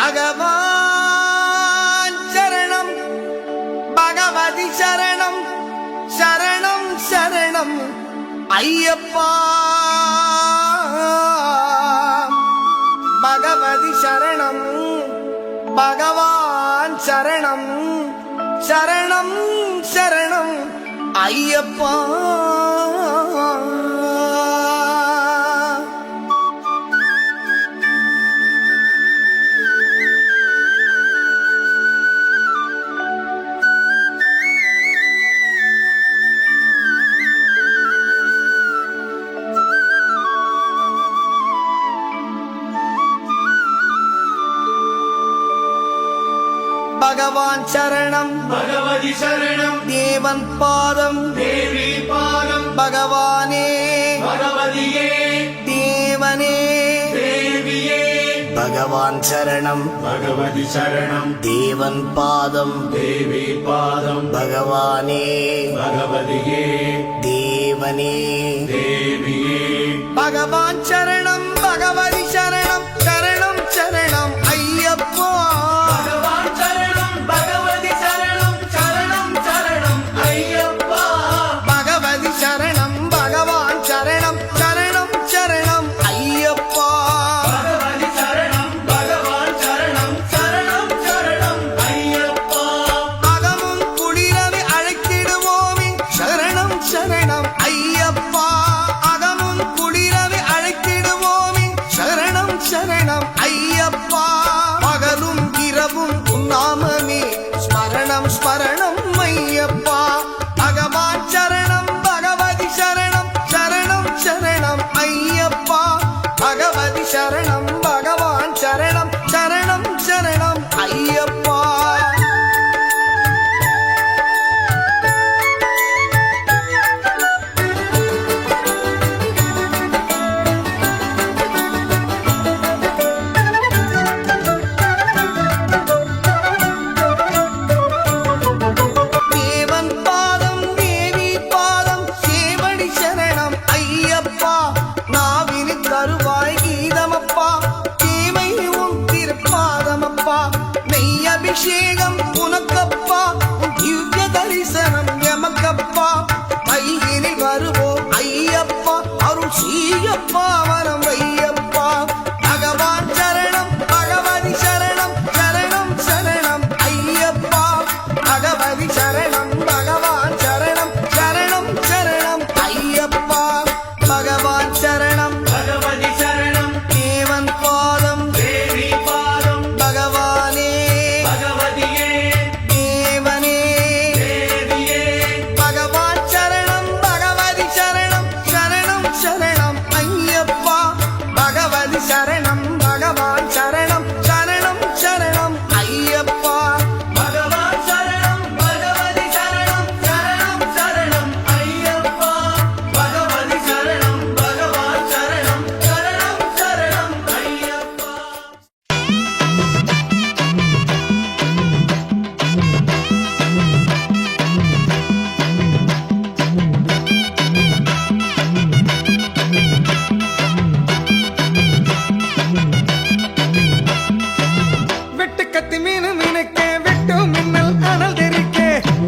பகவான் சரணம் பகவதி சரணம் சரணம் சரணம் ஐயப்பா பகவதி சரணம் பகவான் சரணம் சரணம் சரணம் ஐயப்பா பகவான் சரணம் பகவதி சரணம் தேவன் பாதம் தேவி பாதம் பகவானே பகவதியே தேவனே தேவியே பகவான் சரணம் பகவதி சரணம் தேவன் பாதம் தேவி பாதம் பகவானே பகவதியே தேவனே தேவியே பகவான் சரணம் பகவதி சரணம் சரணம் சரணம் ஐயப்பா பகவான் சரணம் பகவதி சரணம் சரணம் சரணம் ஐயப்பா பகவதி சரணம் பகவான் சரணம் சரணம் சரணம் ஐயப்பா பகவதி சரணம் பகவான் சரணம் சரணம் சரணம் ஐயப்பா அகமும் குளிரவே அழைத்திடுவோமே சரணம் சரணம் ஐயப்பா அகமும் குளிரவே அழைத்திடுவோமே சரணம் சரணம் ஐயப்பா பகலும் இரவும் உன்னாமமே ஸ்மரணம் ஸ்மரணம் ஐயப்பா பகவான் சரணம் பகவதி சரணம் சரணம் சரணம் ஐயப்பா பகவதி சரணம் பகவான் சரணம் சரணம் சரணம் ஐயப்பா தேவன் பாதம் தேவி பாதம் சேவடி சரணம் ஐயப்பா நாவினு தருவாய் கீதமப்பா தேவை உன் திருப்பாதமப்பா நெய் அபிஷேகம் உனக்கப்பா உன் திவ்ய தரிசனம் எமக்கப்பா கையினில் வருவோம் ஐயப்பா அருள் சீயப்பா வரம் ஐயப்பா பகவான் சரணம் பகவதி சரணம் சரணம் சரணம் ஐயப்பா பகவதி சரணம் பகவான் சரணம் சரணம் சரணம் ஐயப்பா பகவான் சரணம் பகவதி சரணம் தேவன் பாதம் தேவி பாதம் பகவானே பகவதியே தேவனே தேவியே பகவான் சரணம் பகவதி சரணம் சரணம் சரணம் ஐயப்பா பகவதி சரணம் பகவான் சரணம் சரணம் சரணம் ஐயப்பா பகவான் சரணம் பகவதி சரணம் சரணம் சரணம் ஐயப்பா பகவதி சரணம் பகவான் சரணம் சரணம் சரணம் ஐயப்பா வெட்டு கத்தி மீனு மீனுக்க வெட்டு மின்னல் அனல் தெரிக்க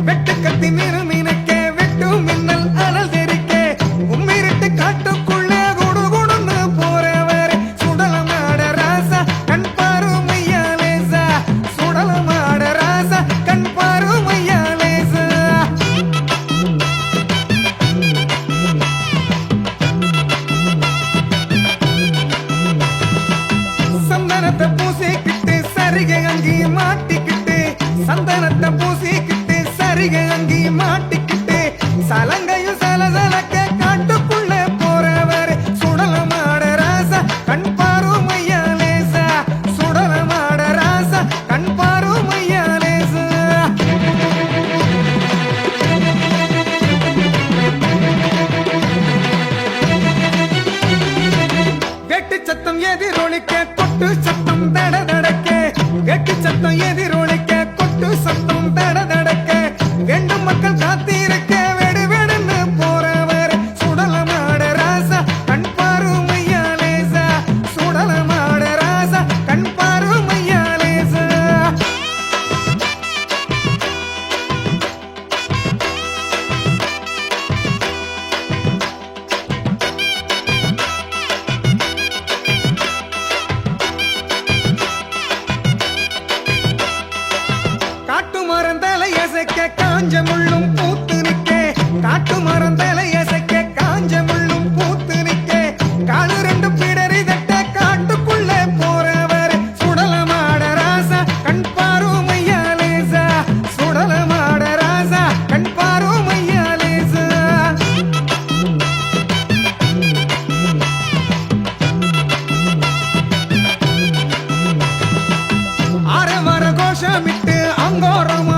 வெட்டு கத்தி மீனு மீனுக்க வெட்டு மின்னல் அனல் தெரிக்க உம்மிருட்டு காட்டுக்குள்ள குடு குடுன்னு போறவர் சுடலமாட ராசா கண் பாருமையா லேசா சுடலமாட ராசா கண் பாருமையா லேசா சந்தனத்தை பூசிக்கிட்டு சரிகை அங்கி மாட்டிக்கிட்டு சந்தனத்தை பூசிக்கிட்டு சரிகை அங்கி மாட்டிக்கிட்டு சலங்கையும் சலசலக்க காட்டுக்குள்ள போறவர் சுடலமாட ராசா கண் பாருமையா லேசா சுடலமாட ராசா கண் பாருமையா லேசா வெட்டு சத்தம் எதிரொலிக்க கொட்டு சத்தம் தட தடக்க காஞ்ச முள்ளும் பூத்து நிக்க காட்டு மரம் தலையசைக்க காஞ்ச முள்ளும் பூத்து நிக்க காலு ரெண்டு பிடரி தட்ட காட்டுக்குள்ளே போறவர் சுடலமாட ராசா கண் பாரும் ஐயாலேசா சுடலமாட ராசா கண் பாரும் ஐயாலேசா ஆரவார கோஷமிட்டு அங்கோரமா